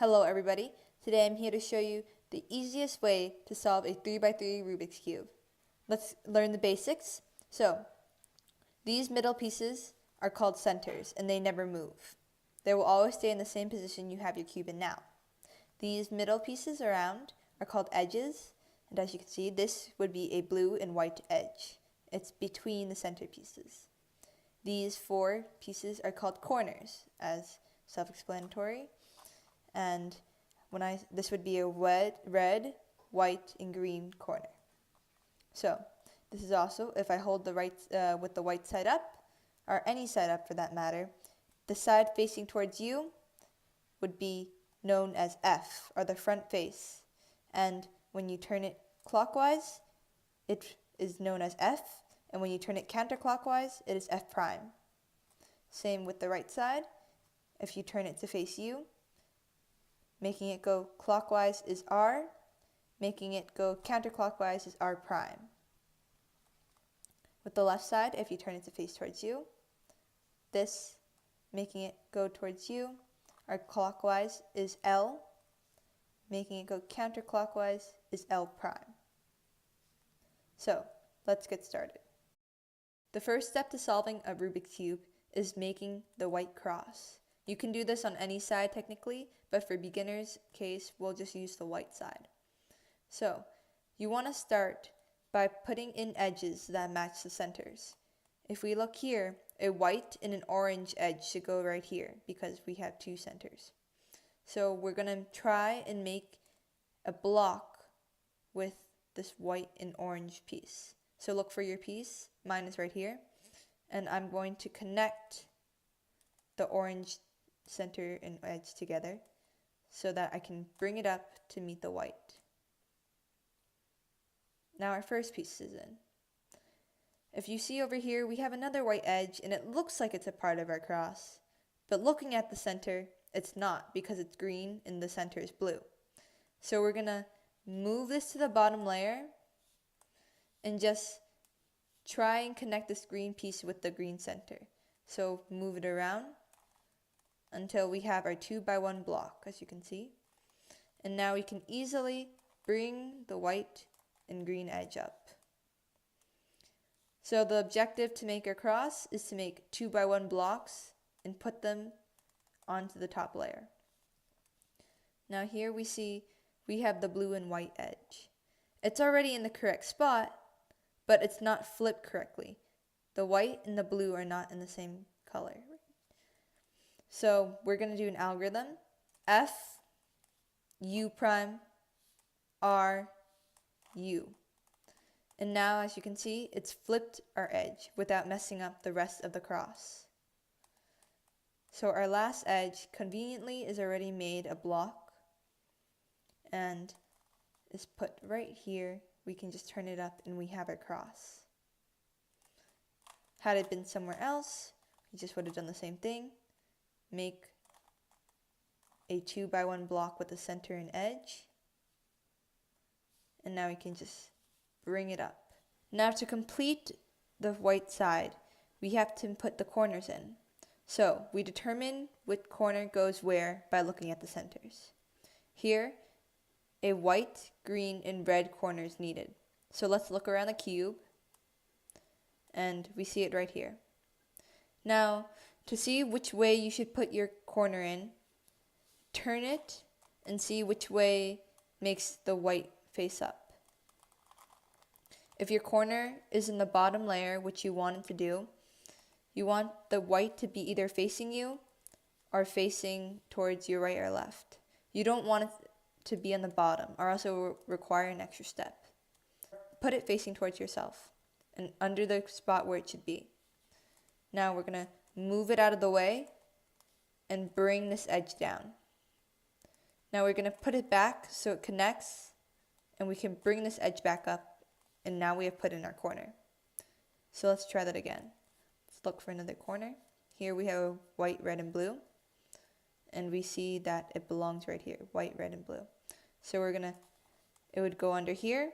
Hello everybody, today I'm here to show you the easiest way to solve a 3x3 Rubik's Cube. Let's learn the basics. So, these middle pieces are called centers and they never move. They will always stay in the same position you have your cube in now. These middle pieces around are called edges, and as you can see, this would be a blue and white edge. It's between the center pieces. These four pieces are called corners, as self-explanatory. And this would be a red, white, and green corner. So this is also, if I hold the right with the white side up, or any side up for that matter, the side facing towards you would be known as F, or the front face. And when you turn it clockwise, it is known as F, and when you turn it counterclockwise, it is F prime. Same with the right side. If you turn it to face you, making it go clockwise is R, making it go counterclockwise is R prime. With the left side, if you turn it to face towards you, this, making it go towards you, or clockwise is L, making it go counterclockwise is L prime. So, let's get started. The first step to solving a Rubik's Cube is making the white cross. You can do this on any side technically, but for beginners case, we'll just use the white side. So, you want to start by putting in edges that match the centers. If we look here, a white and an orange edge should go right here because we have two centers. So we're going to try and make a block with this white and orange piece. So look for your piece. Mine is right here. And I'm going to connect the orange center and edge together so that I can bring it up to meet the white. Now our first piece is in. If you see over here, we have another white edge and it looks like it's a part of our cross. But looking at the center, it's not because it's green and the center is blue. So we're going to move this to the bottom layer and just try and connect this green piece with the green center. So move it around until we have our 2x1 block, as you can see. And now we can easily bring the white and green edge up. So the objective to make our cross is to make 2x1 blocks and put them onto the top layer. Now here we see we have the blue and white edge. It's already in the correct spot, but it's not flipped correctly. The white and the blue are not in the same color. So we're going to do an algorithm. F, U prime, R, U. And now, as you can see, it's flipped our edge without messing up the rest of the cross. So our last edge conveniently is already made a block and is put right here. We can just turn it up and we have our cross. Had it been somewhere else, we just would have done the same thing. Make a 2x1 block with the center and edge. And now we can just bring it up. Now to complete the white side, we have to put the corners in. So we determine which corner goes where by looking at the centers. Here, a white, green, and red corner is needed. So let's look around the cube, and we see it right here. Now, to see which way you should put your corner in, turn it and see which way makes the white face up. If your corner is in the bottom layer, which you want it to do, you want the white to be either facing you or facing towards your right or left. You don't want it to be on the bottom, or else it will require an extra step. Put it facing towards yourself and under the spot where it should be. Now we're going to move it out of the way and bring this edge down. Now we're going to put it back so it connects, and we can bring this edge back up, and now we have put in our corner. So let's try that again. Let's look for another corner. Here we have white, red, and blue. And we see that it belongs right here, white, red, and blue. So it would go under here.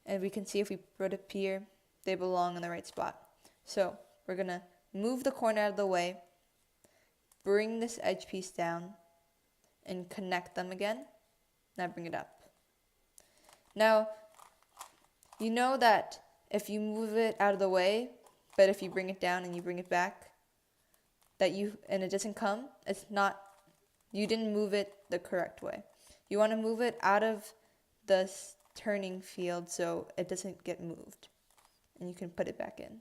And we can see if we put it here, they belong in the right spot. So we're going to move the corner out of the way, bring this edge piece down, and connect them again. Now bring it up. Now, you know that if you move it out of the way, but if you bring it down and you bring it back, and it doesn't come, you didn't move it the correct way. You want to move it out of the turning field so it doesn't get moved. And you can put it back in.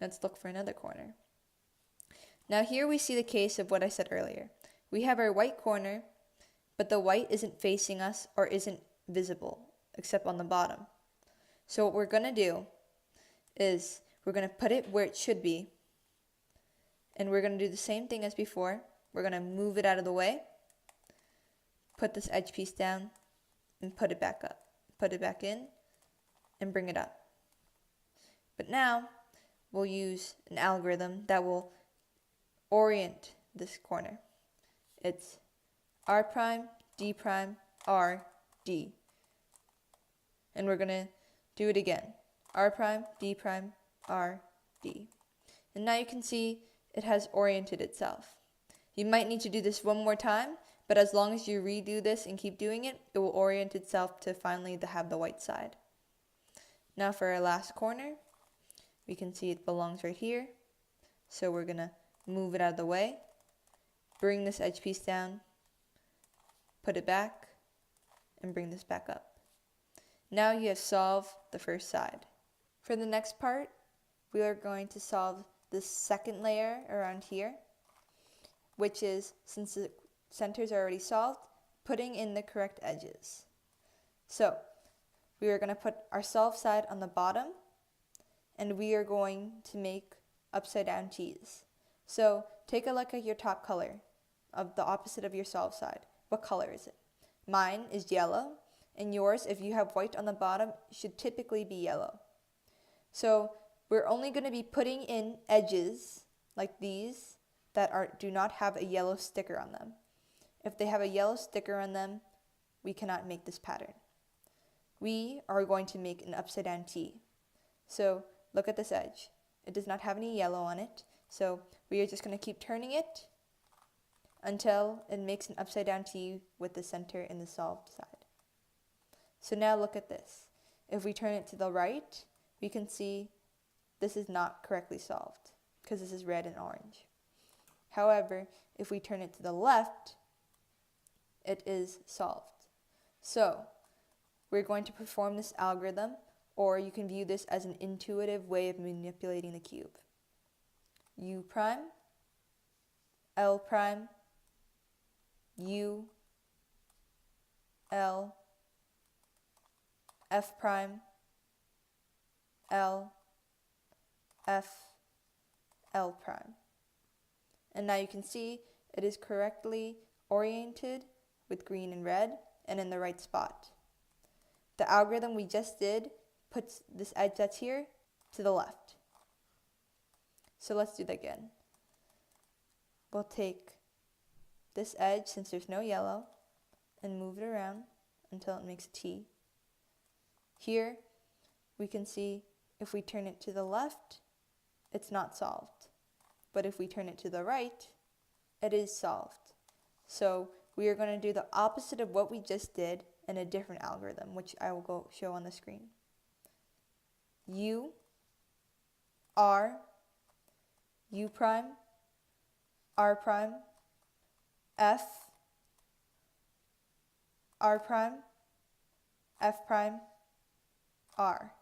Let's look for another corner. Now here we see the case of what I said earlier. We have our white corner, but the white isn't facing us or isn't visible, except on the bottom. So what we're going to do is we're going to put it where it should be, and we're going to do the same thing as before. We're going to move it out of the way, put this edge piece down, and put it back up. Put it back in, and bring it up. But now, we'll use an algorithm that will orient this corner. It's R prime, D prime, R, D. And we're going to do it again. R prime, D prime, R, D. And now you can see it has oriented itself. You might need to do this one more time, but as long as you redo this and keep doing it, it will orient itself to finally have the white side. Now for our last corner, we can see it belongs right here. So we're going to move it out of the way, bring this edge piece down, put it back, and bring this back up. Now you have solved the first side. For the next part, we are going to solve the second layer around here, which is, since the centers are already solved, putting in the correct edges. So we are going to put our solved side on the bottom, and we are going to make upside down T's. So take a look at your top color of the opposite of your solved side. What color is it? Mine is yellow, and yours, if you have white on the bottom, should typically be yellow. So we're only going to be putting in edges like these that do not have a yellow sticker on them. If they have a yellow sticker on them, we cannot make this pattern. We are going to make an upside down T. So look at this edge. It does not have any yellow on it. So we are just going to keep turning it until it makes an upside down T with the center in the solved side. So now look at this. If we turn it to the right, we can see this is not correctly solved because this is red and orange. However, if we turn it to the left, it is solved. So we're going to perform this algorithm, or you can view this as an intuitive way of manipulating the cube. U prime, L prime, U, L, F prime, L, F, L prime. And now you can see it is correctly oriented with green and red and in the right spot. The algorithm we just did puts this edge that's here to the left. So let's do that again. We'll take this edge, since there's no yellow, and move it around until it makes a T. Here we can see if we turn it to the left, it's not solved. But if we turn it to the right, it is solved. So we are going to do the opposite of what we just did in a different algorithm, which I will go show on the screen. U, R, U prime, R prime, F, R prime, F prime, R.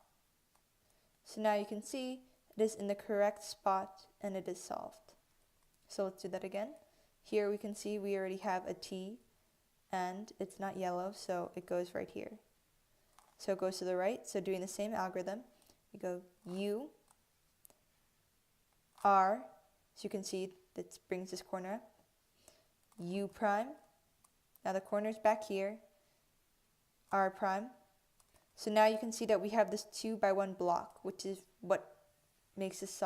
So now you can see it is in the correct spot and it is solved. So let's do that again. Here we can see we already have a T and it's not yellow, so it goes right here. So it goes to the right. So doing the same algorithm, we go U, R, so you can see that brings this corner up, U prime, now the corner is back here, R prime. So now you can see that we have this 2x1 block, which is what makes this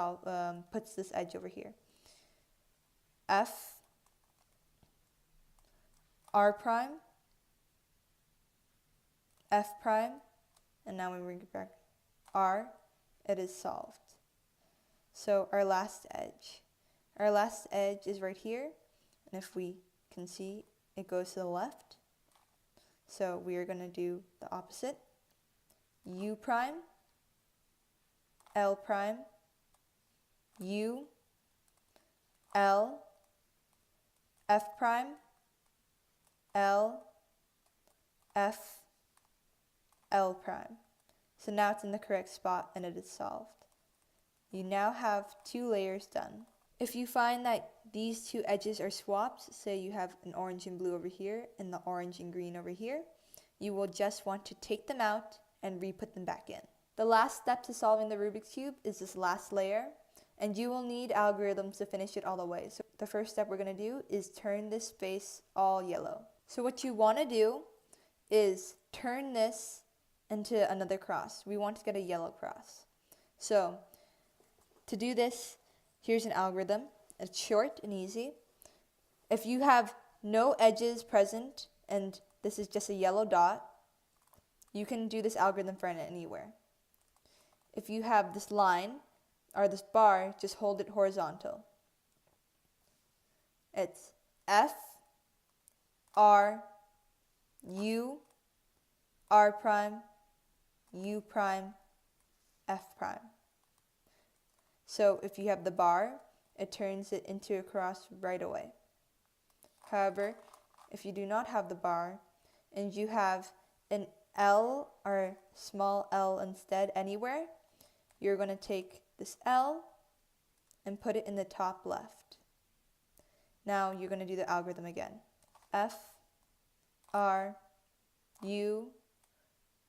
puts this edge over here. F, R prime, F prime, and now we bring it back R, it is solved. So our last edge is right here, and if we You can see it goes to the left. So we are going to do the opposite. U prime, L prime, U, L, F prime, L, F, L prime. So now it's in the correct spot and it is solved. You now have 2 layers done. If you find that these 2 edges are swapped, say you have an orange and blue over here and the orange and green over here, you will just want to take them out and re-put them back in. The last step to solving the Rubik's Cube is this last layer, and you will need algorithms to finish it all the way. So the first step we're going to do is turn this face all yellow. So what you want to do is turn this into another cross. We want to get a yellow cross. So to do this, here's an algorithm. It's short and easy. If you have no edges present and this is just a yellow dot, you can do this algorithm for anywhere. If you have this line or this bar, just hold it horizontal. It's F, R, U, R prime, U prime, F prime. So if you have the bar, it turns it into a cross right away. However, if you do not have the bar and you have an L or small l instead anywhere, you're going to take this L and put it in the top left. Now you're going to do the algorithm again. F, R, U,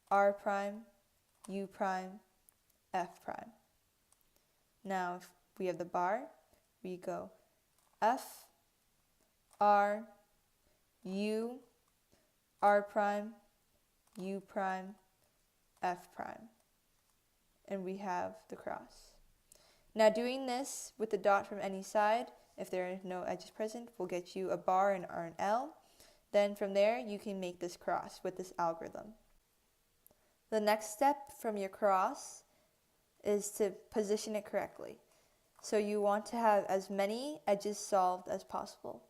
R prime, U prime, F prime. Now if we have the bar, we go F, R, U, R prime, U prime, F prime. And we have the cross. Now doing this with the dot from any side, if there are no edges present, will get you a bar and or an L. Then from there, you can make this cross with this algorithm. The next step from your cross is to position it correctly. So you want to have as many edges solved as possible.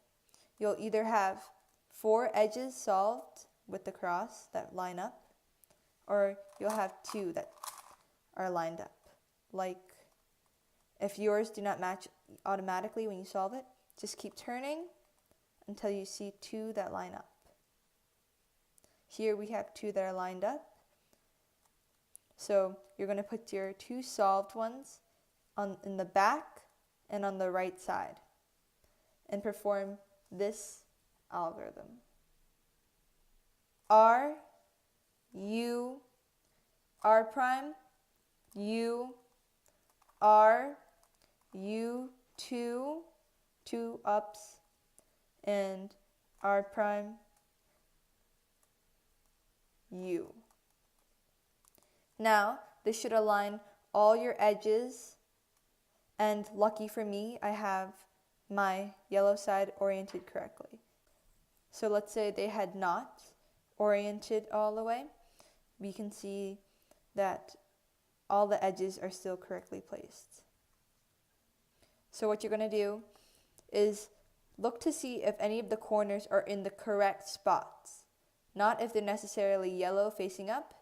You'll either have 4 edges solved with the cross that line up, or you'll have 2 that are lined up. Like if yours do not match automatically when you solve it, just keep turning until you see 2 that line up. Here we have 2 that are lined up. So you're going to put your 2 solved ones in the back and on the right side and perform this algorithm. R, U, R prime, U, R, U, 2 ups, and R prime, U. Now, this should align all your edges, and lucky for me, I have my yellow side oriented correctly. So let's say they had not oriented all the way. We can see that all the edges are still correctly placed. So what you're going to do is look to see if any of the corners are in the correct spots. Not if they're necessarily yellow facing up,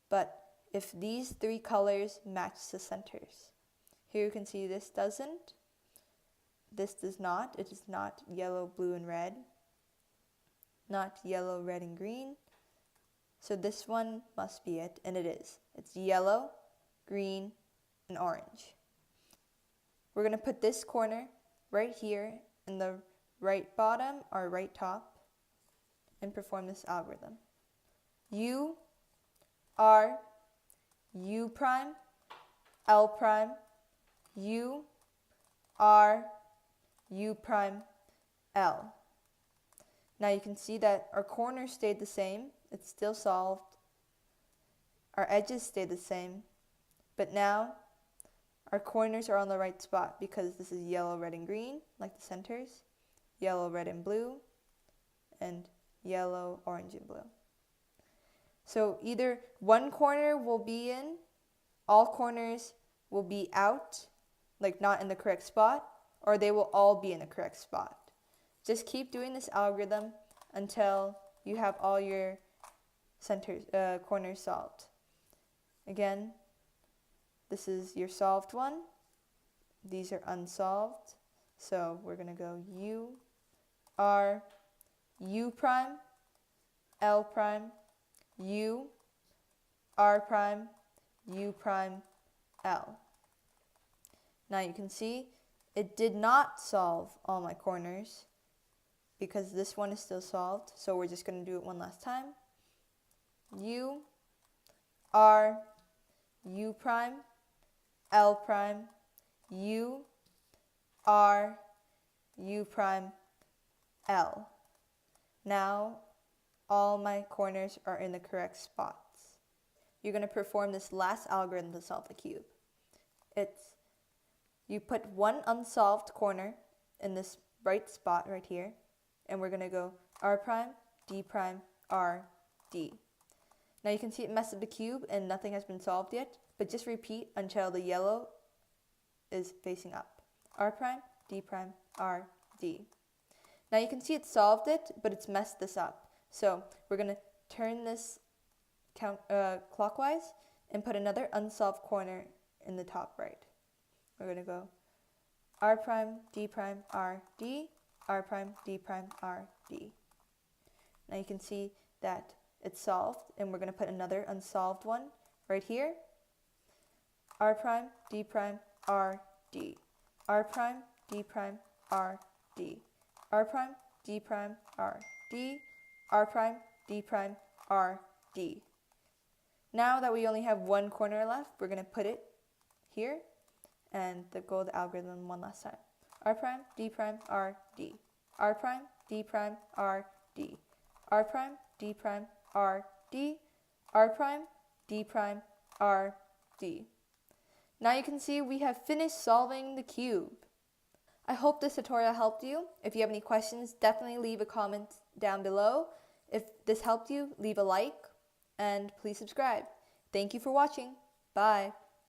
but if these 3 colors match the centers. Here you can see this doesn't. This does not. It is not yellow, blue, and red. Not yellow, red, and green. So this one must be it, and it is. It's yellow, green, and orange. We're going to put this corner right here in the right bottom or right top and perform this algorithm. U, R, U prime, L prime, U, R, U prime, L. Now you can see that our corners stayed the same. It's still solved. Our edges stayed the same. But now our corners are on the right spot because this is yellow, red, and green, like the centers, yellow, red, and blue, and yellow, orange, and blue. So either one corner will be in, all corners will be out, like not in the correct spot, or they will all be in the correct spot. Just keep doing this algorithm until you have all your corners solved. Again, this is your solved one. These are unsolved. So we're going to go U, R, U prime, L prime, U, R prime, U prime, L. Now you can see it did not solve all my corners because this one is still solved. So we're just going to do it one last time. U, R, U prime, L prime, U, R, U prime, L. Now all my corners are in the correct spots. You're going to perform this last algorithm to solve the cube. You put one unsolved corner in this right spot right here, and we're going to go R prime, D prime, R, D. Now you can see it messed up the cube and nothing has been solved yet, but just repeat until the yellow is facing up. R prime, D prime, R, D. Now you can see it solved it, but it's messed this up. So we're going to turn this clockwise and put another unsolved corner in the top right. We're going to go R prime, D prime, R, D, R prime, D prime, R, D. Now you can see that it's solved, and we're going to put another unsolved one right here. R prime, D prime, R, D. R prime, D prime, R, D. R prime, D prime, R, D. R prime, D prime, R, D. Now that we only have one corner left, we're going to put it here and go the algorithm one last time. R prime, D prime, R, D. R prime, D prime, R, D. R prime, D prime, R, D. R prime, D prime, R, D. Now you can see we have finished solving the cube. I hope this tutorial helped you. If you have any questions, definitely leave a comment down below. If this helped you, leave a like and please subscribe. Thank you for watching. Bye.